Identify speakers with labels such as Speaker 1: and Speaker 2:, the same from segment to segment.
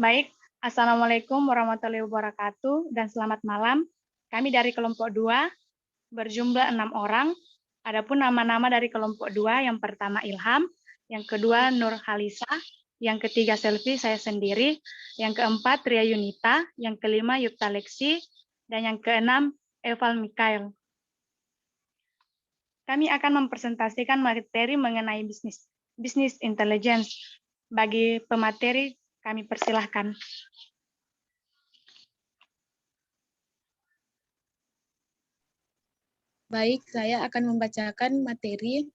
Speaker 1: Baik, Assalamualaikum warahmatullahi wabarakatuh dan selamat malam. Kami dari kelompok 2 berjumlah 6 orang. Adapun nama-nama dari kelompok 2 yang pertama Ilham, yang kedua Nur Halisa, yang ketiga Selvi saya sendiri, yang keempat Ria Yunita, yang kelima Yukta Leksi, dan yang keenam Eval Mikael. Kami akan mempresentasikan materi mengenai bisnis intelligence. Bagi pemateri, kami persilahkan.
Speaker 2: Baik, saya akan membacakan materi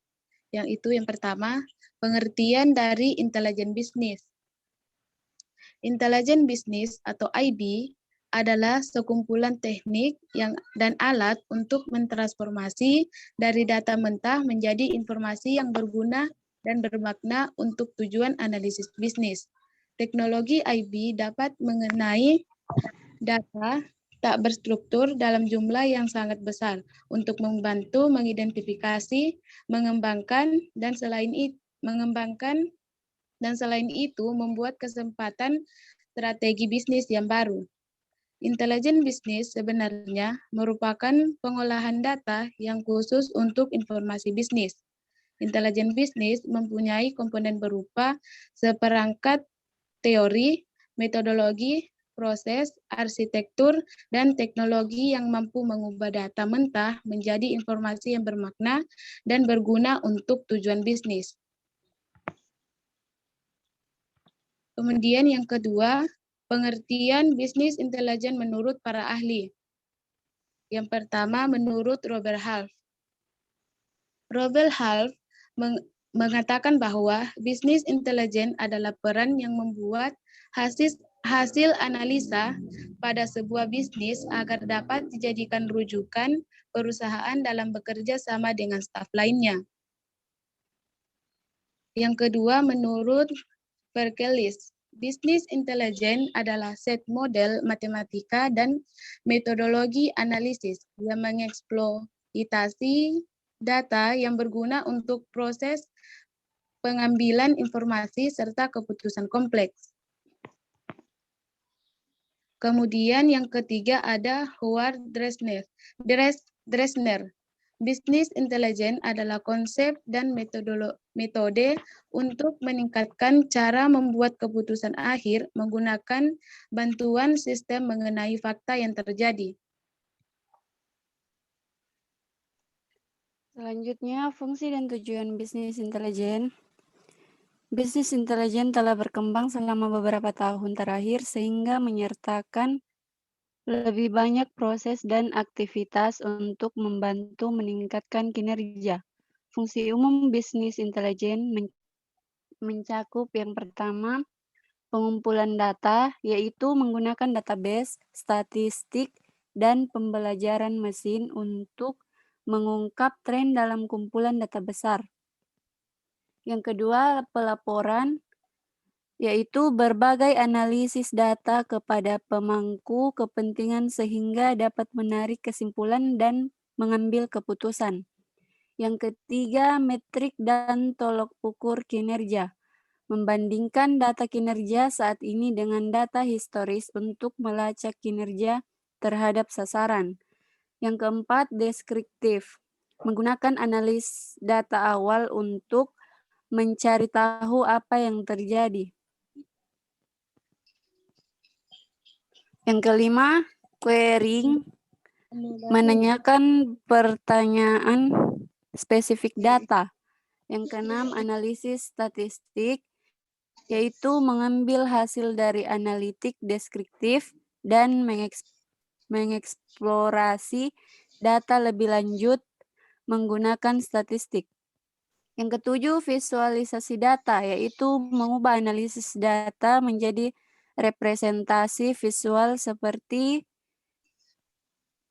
Speaker 2: yang pertama, pengertian dari intelijen bisnis. Intelijen bisnis atau IB adalah sekumpulan teknik dan alat untuk mentransformasi dari data mentah menjadi informasi yang berguna dan bermakna untuk tujuan analisis bisnis. Teknologi IB dapat mengenai data tak berstruktur dalam jumlah yang sangat besar untuk membantu mengidentifikasi, mengembangkan, dan selain itu membuat kesempatan strategi bisnis yang baru. Intelijen bisnis sebenarnya merupakan pengolahan data yang khusus untuk informasi bisnis. Intelijen bisnis mempunyai komponen berupa seperangkat teori, metodologi, proses, arsitektur, dan teknologi yang mampu mengubah data mentah menjadi informasi yang bermakna dan berguna untuk tujuan bisnis. Kemudian yang kedua, pengertian bisnis intelijen menurut para ahli. Yang pertama, menurut Robert Half. Robert Half mengatakan bahwa bisnis intelijen adalah peran yang membuat hasil analisa pada sebuah bisnis agar dapat dijadikan rujukan perusahaan dalam bekerja sama dengan staf lainnya. Yang kedua, menurut Berkelis, bisnis intelijen adalah set model matematika dan metodologi analisis yang mengeksploitasi data yang berguna untuk proses pengambilan informasi serta keputusan kompleks. Kemudian yang ketiga ada Howard Dresner. Bisnis intelijen adalah konsep dan metode untuk meningkatkan cara membuat keputusan akhir menggunakan bantuan sistem mengenai fakta yang terjadi.
Speaker 3: Selanjutnya, fungsi dan tujuan bisnis intelijen. Bisnis intelijen telah berkembang selama beberapa tahun terakhir sehingga menyertakan lebih banyak proses dan aktivitas untuk membantu meningkatkan kinerja. Fungsi umum bisnis intelijen mencakup yang pertama, pengumpulan data, yaitu menggunakan database, statistik, dan pembelajaran mesin untuk mengungkap tren dalam kumpulan data besar. Yang kedua, pelaporan, yaitu berbagai analisis data kepada pemangku kepentingan sehingga dapat menarik kesimpulan dan mengambil keputusan. Yang ketiga, metrik dan tolok ukur kinerja. Membandingkan data kinerja saat ini dengan data historis untuk melacak kinerja terhadap sasaran. Yang keempat, deskriptif. Menggunakan analis data awal untuk mencari tahu apa yang terjadi. Yang kelima, querying, menanyakan pertanyaan spesifik data. Yang keenam, analisis statistik, yaitu mengambil hasil dari analitik deskriptif dan mengeksplorasi data lebih lanjut menggunakan statistik. Yang ketujuh, visualisasi data, yaitu mengubah analisis data menjadi representasi visual seperti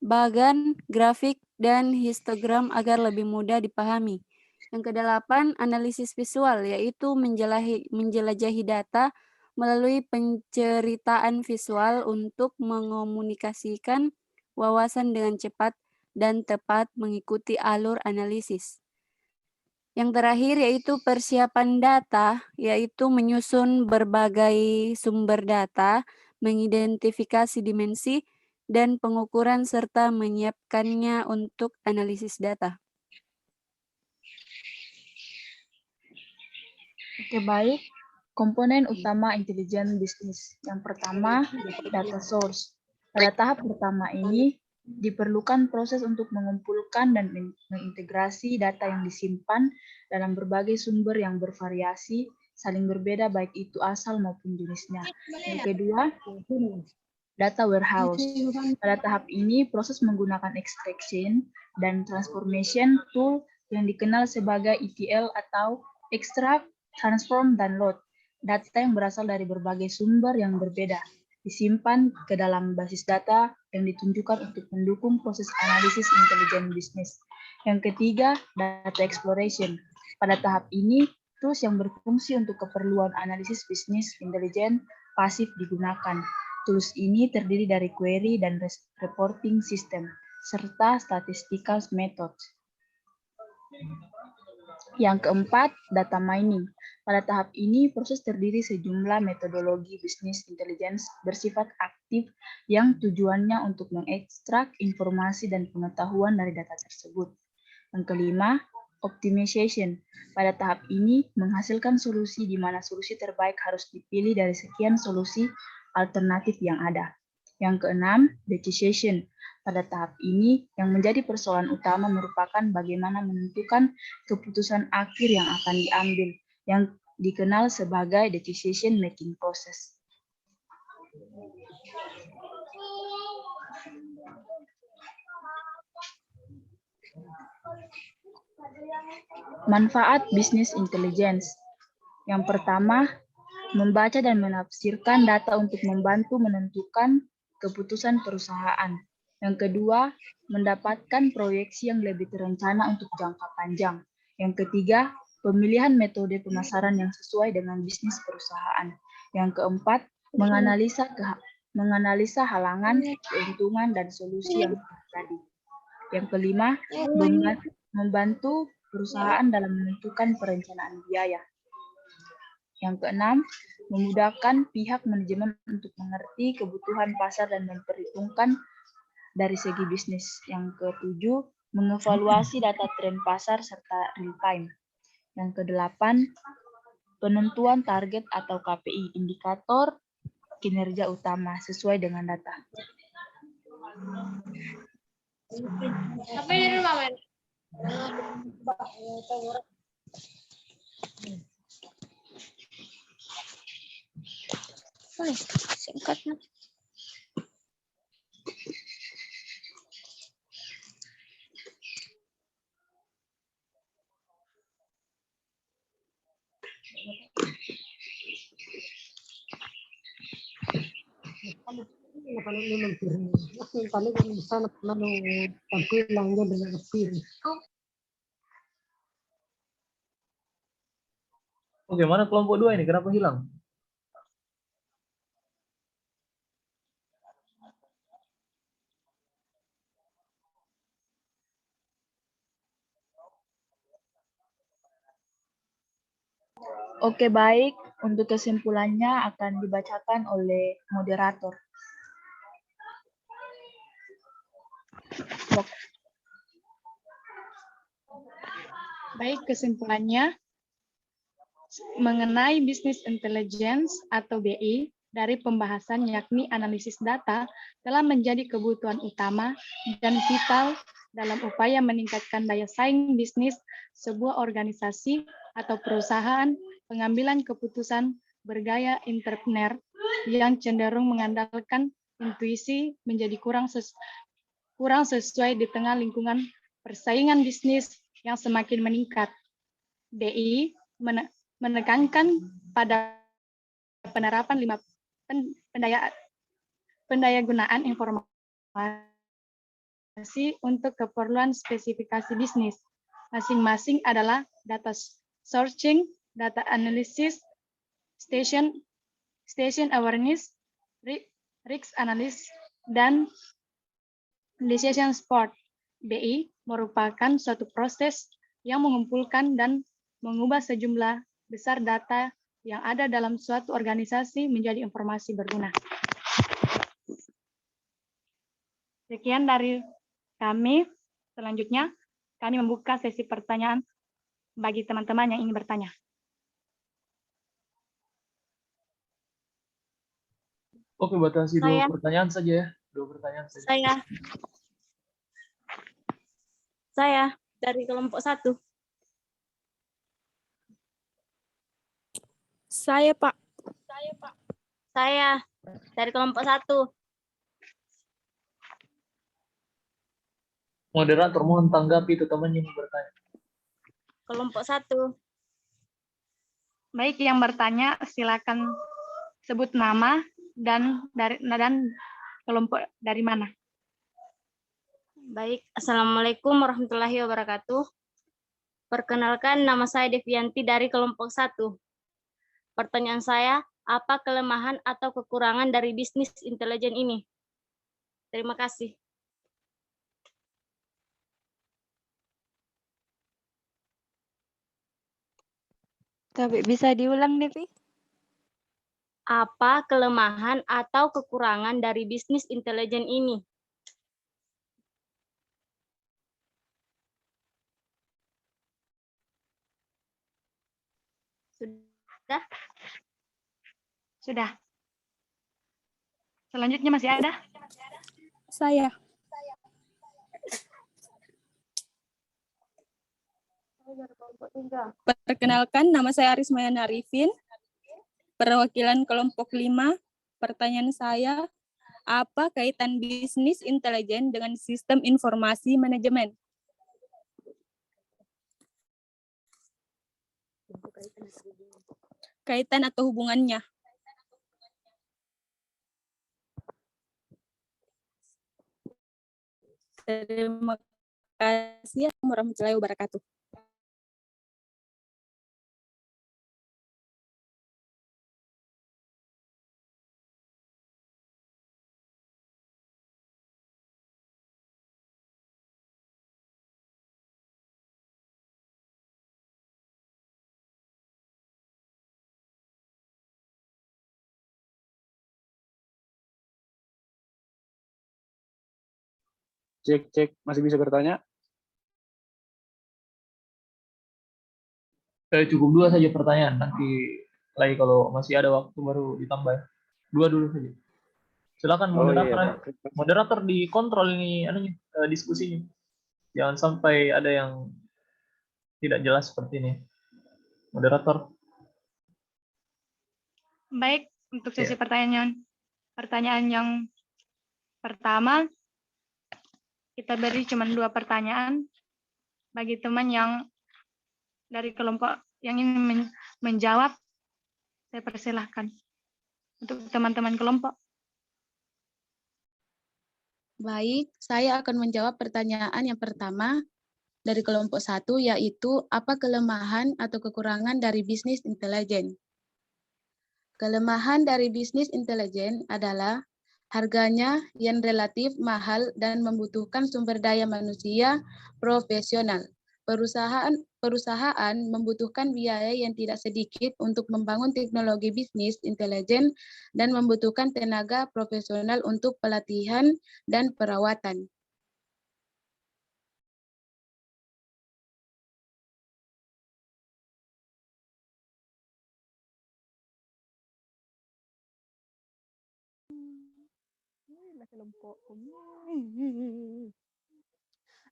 Speaker 3: bagan, grafik, dan histogram agar lebih mudah dipahami. Yang kedelapan, analisis visual, yaitu menjelajahi data melalui penceritaan visual untuk mengomunikasikan wawasan dengan cepat dan tepat mengikuti alur analisis. Yang terakhir yaitu persiapan data, yaitu menyusun berbagai sumber data, mengidentifikasi dimensi, dan pengukuran serta menyiapkannya untuk analisis data.
Speaker 4: Oke, baik. Komponen utama intelijen bisnis. Yang pertama, data source. Pada tahap pertama ini, diperlukan proses untuk mengumpulkan dan mengintegrasi data yang disimpan dalam berbagai sumber yang bervariasi, saling berbeda baik itu asal maupun jenisnya. Yang kedua, data warehouse. Pada tahap ini, proses menggunakan extraction dan transformation tool yang dikenal sebagai ETL atau extract, transform, dan load. Data yang berasal dari berbagai sumber yang berbeda disimpan ke dalam basis data yang ditunjukkan untuk mendukung proses analisis intelijen bisnis. Yang ketiga, data exploration. Pada tahap ini, tools yang berfungsi untuk keperluan analisis bisnis intelijen pasif digunakan. Tools ini terdiri dari query dan reporting system, serta statistical methods. Yang keempat, data mining. Pada tahap ini, proses terdiri sejumlah metodologi bisnis intelligence bersifat aktif yang tujuannya untuk mengekstrak informasi dan pengetahuan dari data tersebut. Yang kelima, optimization. Pada tahap ini, menghasilkan solusi di mana solusi terbaik harus dipilih dari sekian solusi alternatif yang ada. Yang keenam, decision. Pada tahap ini, yang menjadi persoalan utama merupakan bagaimana menentukan keputusan akhir yang akan diambil, yang dikenal sebagai decision making process. Manfaat bisnis intelligence. Yang pertama, membaca dan menafsirkan data untuk membantu menentukan keputusan perusahaan. Yang kedua, mendapatkan proyeksi yang lebih terencana untuk jangka panjang. Yang ketiga, pemilihan metode pemasaran yang sesuai dengan bisnis perusahaan. Yang keempat, menganalisa halangan, keuntungan, dan solusi yang terjadi. Yang kelima, membantu perusahaan dalam menentukan perencanaan biaya. Yang keenam, memudahkan pihak manajemen untuk mengerti kebutuhan pasar dan memperhitungkan dari segi bisnis. Yang ketujuh, mengevaluasi data tren pasar serta real time. Yang kedelapan, penentuan target atau KPI, indikator kinerja utama sesuai dengan data.
Speaker 5: Singkatnya.
Speaker 6: Oke, mana kelompok 2 ini? Kenapa hilang?
Speaker 4: Oke, baik. Untuk kesimpulannya akan dibacakan oleh moderator.
Speaker 1: Baik, kesimpulannya mengenai bisnis intelligence atau BI dari pembahasan yakni analisis data telah menjadi kebutuhan utama dan vital dalam upaya meningkatkan daya saing bisnis sebuah organisasi atau perusahaan, pengambilan keputusan bergaya entrepreneur yang cenderung mengandalkan intuisi menjadi kurang sesuai di tengah lingkungan persaingan bisnis yang semakin meningkat. BI menekankan pada penerapan 5 pendayagunaan informasi untuk keperluan spesifikasi bisnis. Masing-masing adalah data sourcing, data analysis, station awareness, risk analysis, dan decision support. BI merupakan suatu proses yang mengumpulkan dan mengubah sejumlah besar data yang ada dalam suatu organisasi menjadi informasi berguna. Sekian dari kami. Selanjutnya, kami membuka sesi pertanyaan bagi teman-teman yang ingin bertanya.
Speaker 6: Oke, batasi
Speaker 5: Saya.
Speaker 6: 2 pertanyaan saja ya. 2 pertanyaan saja.
Speaker 5: Saya dari kelompok 1.
Speaker 7: Saya, Pak.
Speaker 5: Saya dari kelompok 1.
Speaker 6: Moderator mohon tanggapi itu teman yang bertanya.
Speaker 5: Kelompok 1.
Speaker 1: Baik, yang bertanya silakan sebut nama dan kelompok dari mana.
Speaker 5: Baik, Assalamualaikum warahmatullahi wabarakatuh. Perkenalkan, nama saya Devianti dari kelompok 1. Pertanyaan saya, apa kelemahan atau kekurangan dari bisnis intelijen ini? Terima kasih.
Speaker 3: Tapi bisa diulang, Devi?
Speaker 5: Apa kelemahan atau kekurangan dari bisnis intelijen ini? Sudah?
Speaker 1: Sudah. Selanjutnya masih ada?
Speaker 7: Saya. Perkenalkan, nama saya Arismayana Arifin, perwakilan kelompok 5. Pertanyaan saya, apa kaitan bisnis intelijen dengan sistem informasi manajemen? Kaitan atau hubungannya? Terima kasih. Assalamualaikum warahmatullahi wabarakatuh.
Speaker 8: Cek, masih bisa bertanya?
Speaker 6: Cukup 2 saja pertanyaan, nanti lagi kalau masih ada waktu baru ditambah. 2 dulu saja. Silakan moderator.
Speaker 8: Iya,
Speaker 6: Moderator dikontrol ini diskusinya. Jangan sampai ada yang tidak jelas seperti ini. Moderator.
Speaker 1: Baik, untuk sesi pertanyaan yang pertama, kita beri cuma 2 pertanyaan. Bagi teman yang dari kelompok yang ingin menjawab, saya persilahkan. Untuk teman-teman kelompok.
Speaker 2: Baik, saya akan menjawab pertanyaan yang pertama dari kelompok 1, yaitu apa kelemahan atau kekurangan dari bisnis intelijen. Kelemahan dari bisnis intelijen adalah harganya yang relatif mahal dan membutuhkan sumber daya manusia profesional. Perusahaan membutuhkan biaya yang tidak sedikit untuk membangun teknologi bisnis intelijen dan membutuhkan tenaga profesional untuk pelatihan dan perawatan.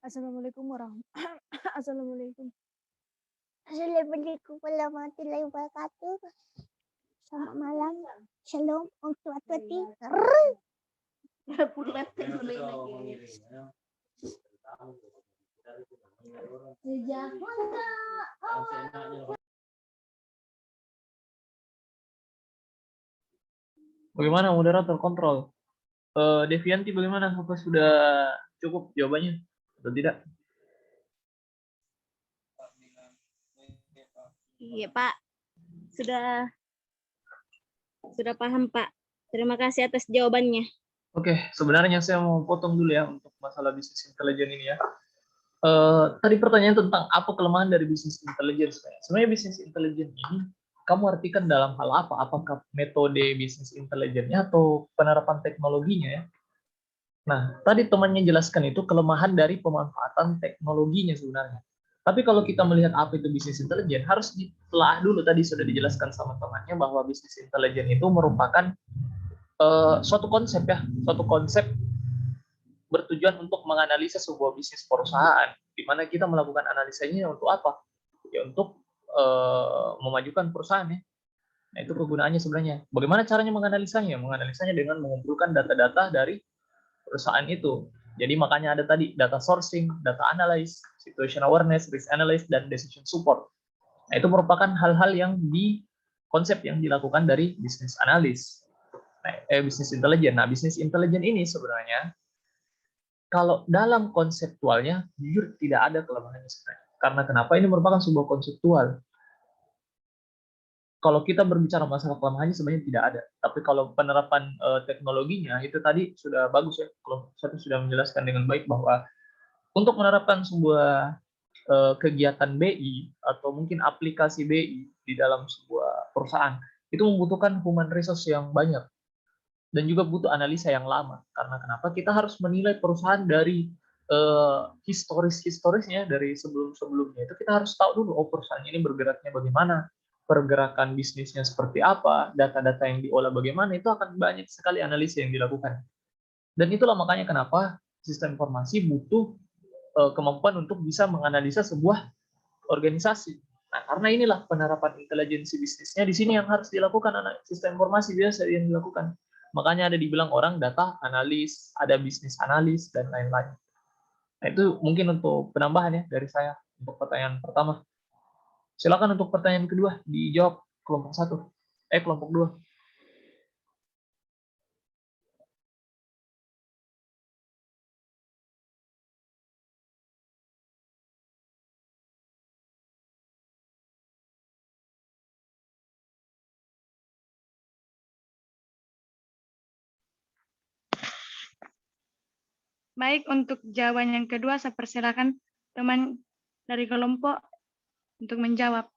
Speaker 7: Assalamualaikum Assalamualaikum.
Speaker 5: Assalamualaikum warahmatullahi wabarakatuh. Selamat malam. Shalom. Om Swatwati.
Speaker 6: Bagaimana moderator kontrol? Devianti bagaimana? Apakah sudah cukup jawabannya atau tidak?
Speaker 5: Iya, Pak. Sudah paham, Pak. Terima kasih atas jawabannya.
Speaker 6: Oke, sebenarnya saya mau potong dulu ya untuk masalah bisnis intelijen ini ya. Tadi pertanyaan tentang apa kelemahan dari bisnis intelligence. Sebenarnya bisnis intelligence ini kamu artikan dalam hal apa? Apakah metode bisnis intelligence-nya atau penerapan teknologinya ya? Nah, tadi temannya jelaskan itu kelemahan dari pemanfaatan teknologinya sebenarnya. Tapi kalau kita melihat apa itu bisnis intelijen, harus ditelaah dulu. Tadi sudah dijelaskan sama temannya bahwa bisnis intelijen itu merupakan suatu konsep ya, suatu konsep bertujuan untuk menganalisa sebuah bisnis perusahaan, di mana kita melakukan analisanya untuk apa? Ya untuk memajukan perusahaan ya. Nah, itu kegunaannya sebenarnya. Bagaimana caranya menganalisanya? Menganalisanya dengan mengumpulkan data-data dari perusahaan itu. Jadi makanya ada tadi data sourcing, data analysis, situation awareness, risk analysis, dan decision support. Nah, itu merupakan hal-hal yang konsep yang dilakukan dari bisnis analis, bisnis intelijen. Nah, bisnis intelijen ini sebenarnya kalau dalam konseptualnya jujur tidak ada kelemahannya sebenarnya. Karena kenapa? Ini merupakan sebuah konseptual. Kalau kita berbicara masalah kelemahannya sebenarnya tidak ada. Tapi kalau penerapan teknologinya itu tadi sudah bagus ya. Kalau saya sudah menjelaskan dengan baik bahwa untuk menerapkan sebuah kegiatan BI atau mungkin aplikasi BI di dalam sebuah perusahaan itu membutuhkan human resource yang banyak dan juga butuh analisa yang lama. Karena kenapa? Kita harus menilai perusahaan dari historisnya dari sebelum-sebelumnya. Itu kita harus tahu dulu perusahaan ini bergeraknya bagaimana, pergerakan bisnisnya seperti apa, data-data yang diolah bagaimana, itu akan banyak sekali analisa yang dilakukan. Dan itulah makanya kenapa sistem informasi butuh kemampuan untuk bisa menganalisa sebuah organisasi. Nah, karena inilah penerapan intelijensi bisnisnya di sini yang harus dilakukan, sistem informasi biasa yang dilakukan. Makanya ada dibilang orang data analis, ada bisnis analis, dan lain-lain. Nah, itu mungkin untuk penambahan ya dari saya untuk pertanyaan pertama. Silakan untuk pertanyaan kedua dijawab kelompok 1. Kelompok 2.
Speaker 1: Baik, untuk jawaban yang kedua, saya persilakan teman dari kelompok untuk menjawab.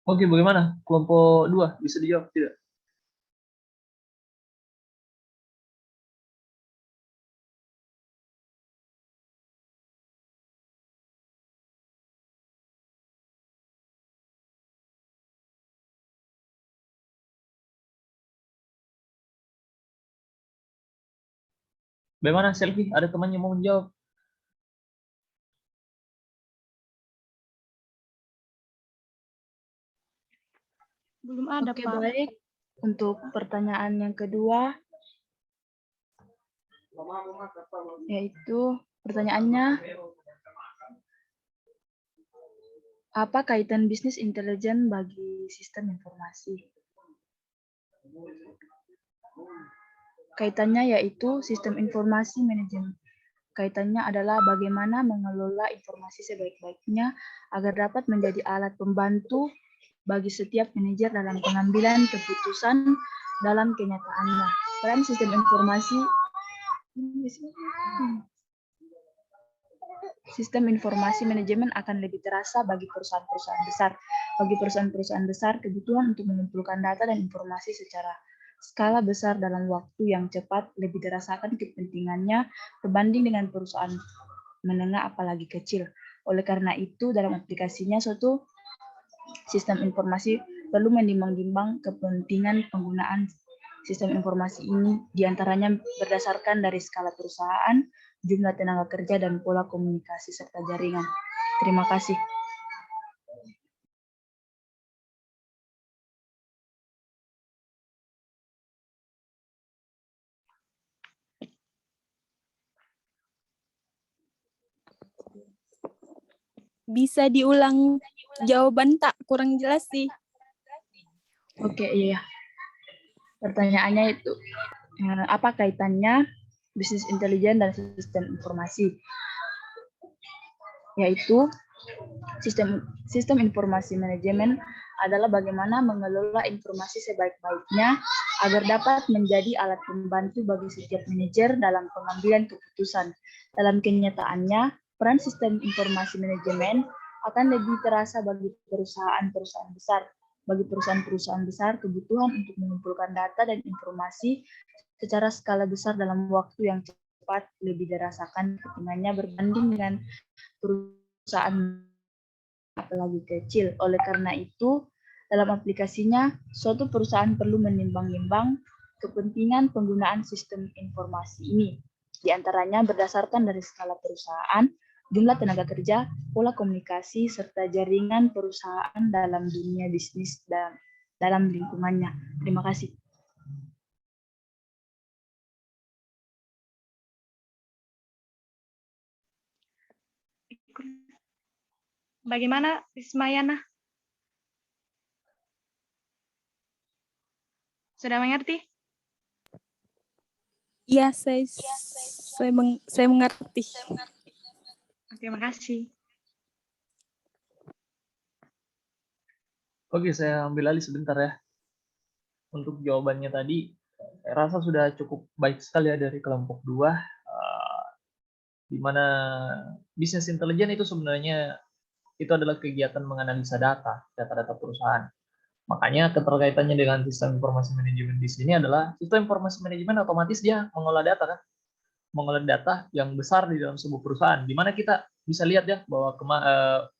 Speaker 6: Oke, bagaimana? Kelompok 2 bisa dijawab tidak? Bagaimana Selfie? Ada temannya mau menjawab?
Speaker 1: Belum ada,
Speaker 4: Oke,
Speaker 1: Pak.
Speaker 4: baik. Untuk pertanyaan yang kedua, yaitu pertanyaannya, apa kaitan bisnis intelijen bagi sistem informasi? Kaitannya yaitu sistem informasi manajemen. Kaitannya adalah bagaimana mengelola informasi sebaik-baiknya agar dapat menjadi alat pembantu bagi setiap manajer dalam pengambilan keputusan dalam kenyataannya. Peran sistem informasi Sistem informasi manajemen akan lebih terasa bagi perusahaan-perusahaan besar. Bagi perusahaan-perusahaan besar, kebutuhan untuk mengumpulkan data dan informasi secara skala besar dalam waktu yang cepat lebih dirasakan kepentingannya berbanding dengan perusahaan menengah apalagi kecil. Oleh karena itu, dalam aplikasinya suatu sistem informasi perlu menimbang-nimbang kepentingan penggunaan sistem informasi ini, diantaranya berdasarkan dari skala perusahaan, jumlah tenaga kerja, dan pola komunikasi serta jaringan. Terima kasih.
Speaker 7: Bisa diulang jawaban tak? Kurang jelas sih.
Speaker 4: Oke, iya. Pertanyaannya itu, apa kaitannya bisnis intelijen dan sistem informasi? Yaitu, sistem informasi manajemen adalah bagaimana mengelola informasi sebaik-baiknya agar dapat menjadi alat pembantu bagi setiap manajer dalam pengambilan keputusan. Dalam kenyataannya, peran sistem informasi manajemen akan lebih terasa bagi perusahaan-perusahaan besar. Bagi perusahaan-perusahaan besar, kebutuhan untuk mengumpulkan data dan informasi secara skala besar dalam waktu yang cepat lebih dirasakan kepentingannya berbanding dengan perusahaan apalagi kecil. Oleh karena itu, dalam aplikasinya, suatu perusahaan perlu menimbang-nimbang kepentingan penggunaan sistem informasi ini. Di antaranya berdasarkan dari skala perusahaan, jumlah tenaga kerja, pola komunikasi, serta jaringan perusahaan dalam dunia bisnis dan dalam lingkungannya. Terima kasih.
Speaker 1: Bagaimana Rismayana? Sudah mengerti?
Speaker 7: Iya, saya mengerti.
Speaker 1: Terima kasih.
Speaker 6: Oke, saya ambil alih sebentar ya. Untuk jawabannya tadi, saya rasa sudah cukup baik sekali ya dari kelompok 2, di mana bisnis intelijen itu sebenarnya itu adalah kegiatan menganalisa data perusahaan. Makanya keterkaitannya dengan sistem informasi manajemen di sini adalah sistem informasi manajemen otomatis dia mengolah data kan, mengolah data yang besar di dalam sebuah perusahaan. Di mana kita bisa lihat ya bahwa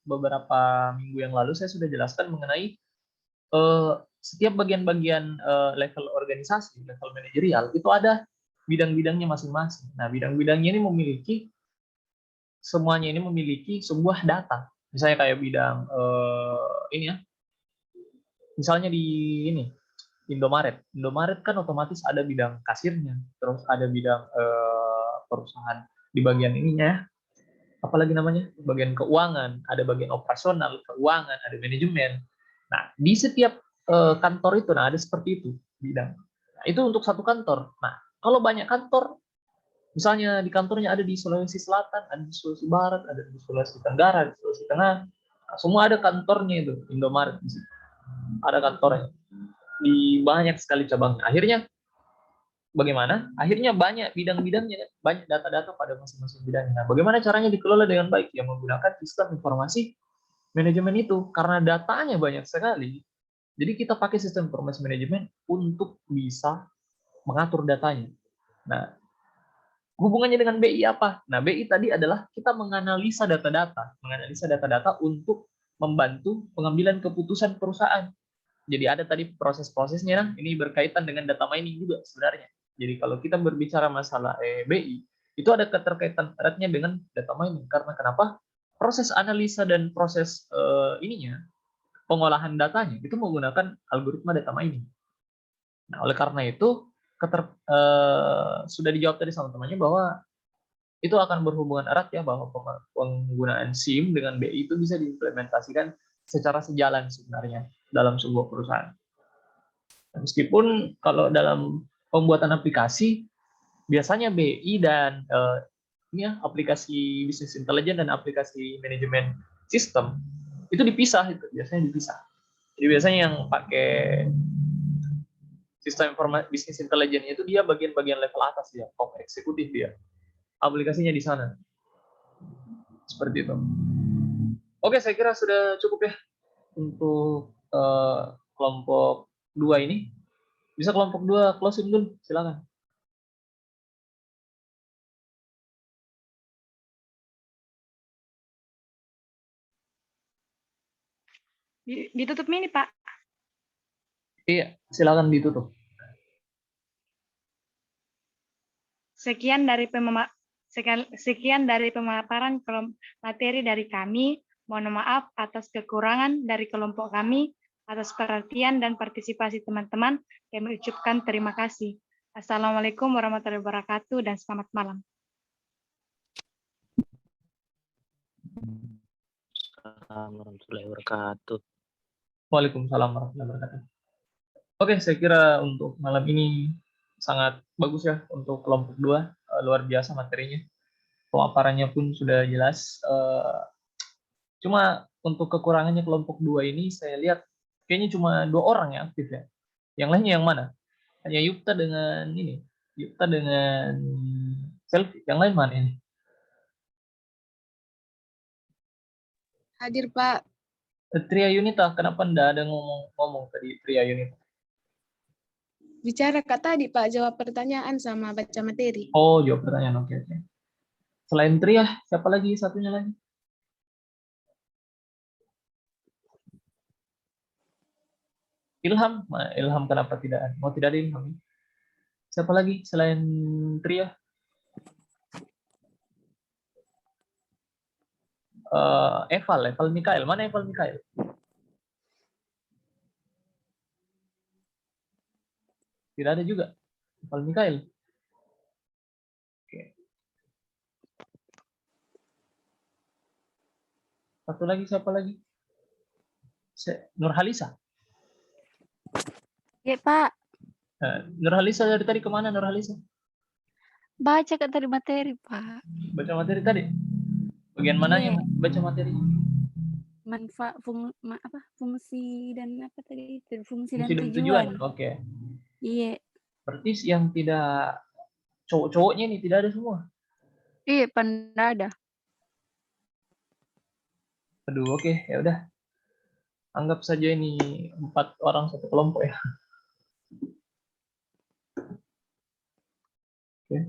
Speaker 6: beberapa minggu yang lalu saya sudah jelaskan mengenai setiap bagian-bagian level organisasi, level manajerial itu ada bidang-bidangnya masing-masing. Nah, bidang-bidangnya ini semuanya ini memiliki sebuah data. Misalnya kayak bidang ini ya. Misalnya di ini Indomaret. Indomaret kan otomatis ada bidang kasirnya, terus ada bidang perusahaan di bagian ininya, apalagi namanya, bagian keuangan, ada bagian operasional, keuangan, ada manajemen. Nah, di setiap kantor itu, nah ada seperti itu bidang. Nah, itu untuk satu kantor. Nah, kalau banyak kantor, misalnya di kantornya ada di Sulawesi Selatan, ada di Sulawesi Barat, ada di Sulawesi Tenggara, di Sulawesi Tengah, nah, semua ada kantornya itu, Indomaret di situ. Ada kantornya di banyak sekali cabang. Akhirnya bagaimana? Akhirnya banyak bidang-bidangnya, banyak data-data pada masing-masing bidangnya. Nah, bagaimana caranya dikelola dengan baik? Ya menggunakan sistem informasi manajemen itu, karena datanya banyak sekali. Jadi kita pakai sistem informasi manajemen untuk bisa mengatur datanya. Nah, hubungannya dengan BI apa? Nah, BI tadi adalah kita menganalisa data-data untuk membantu pengambilan keputusan perusahaan. Jadi ada tadi proses-prosesnya, nah, ini berkaitan dengan data mining juga sebenarnya. Jadi kalau kita berbicara masalah BI, itu ada keterkaitan eratnya dengan data mining. Karena kenapa? Proses analisa dan proses pengolahan datanya itu menggunakan algoritma data mining. Nah, oleh karena itu sudah dijawab tadi sama temannya bahwa itu akan berhubungan erat ya, bahwa penggunaan SIM dengan BI itu bisa diimplementasikan secara sejalan sebenarnya dalam sebuah perusahaan. Meskipun kalau dalam pembuatan aplikasi biasanya BI dan aplikasi bisnis intelijen dan aplikasi manajemen sistem itu dipisah, itu biasanya dipisah. Jadi biasanya yang pakai sistem informasi bisnis intelijen itu dia bagian-bagian level atas ya, top eksekutif dia. Aplikasinya di sana. Seperti itu. Oke, saya kira sudah cukup ya untuk kelompok 2 ini. Bisa kelompok 2 closing dulu, silakan.
Speaker 1: Ditutup ini, Pak.
Speaker 6: Iya, silakan ditutup.
Speaker 1: Sekian dari pemaparan materi dari kami. Mohon maaf atas kekurangan dari kelompok kami. Atas perhatian dan partisipasi teman-teman, kami ucapkan terima kasih. Assalamualaikum warahmatullahi wabarakatuh dan selamat malam.
Speaker 9: Assalamualaikum warahmatullahi wabarakatuh.
Speaker 6: Waalaikumsalam warahmatullahi wabarakatuh. Oke, saya kira untuk malam ini sangat bagus ya untuk kelompok 2, luar biasa materinya. Pemaparannya pun sudah jelas. Cuma untuk kekurangannya kelompok 2 ini saya lihat kayaknya cuma 2 orang yang aktif ya. Yang lainnya yang mana? Hanya Yukta dengan ini. Yukta dengan Selfie. Yang lain mana ini?
Speaker 2: Hadir, Pak.
Speaker 6: Tria Yunita, kenapa enggak ada ngomong tadi Tria Yunita?
Speaker 2: Bicara Kak tadi, Pak, jawab pertanyaan sama baca materi.
Speaker 6: Oh, jawab pertanyaan. Oke. Selain Tria, siapa lagi satunya lagi? Ilham, nah, Ilham kenapa tidak? Mau tidak ada Ilham? Siapa lagi selain Tria? Eval Mikael. Mana Eval Mikael? Tidak ada juga. Eval Mikael. Oke. Satu lagi siapa lagi? Nurhalisa.
Speaker 3: Ya, Pak.
Speaker 6: Nurhalisa dari tadi kemana Nurhalisa?
Speaker 3: Baca Kak tadi materi, Pak.
Speaker 6: Baca materi tadi? Bagian mana yang baca materinya?
Speaker 3: Fungsi dan apa tadi? Fungsi dan
Speaker 6: Fungsi dan
Speaker 3: tujuan.
Speaker 6: Oke.
Speaker 3: Iya.
Speaker 6: Berarti yang tidak cowok-cowoknya ini tidak ada semua.
Speaker 3: Iya, panda ada.
Speaker 6: Aduh, oke, ya udah. Anggap saja ini 4 orang satu kelompok ya. Oke.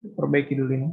Speaker 6: Perbaiki dulu ini.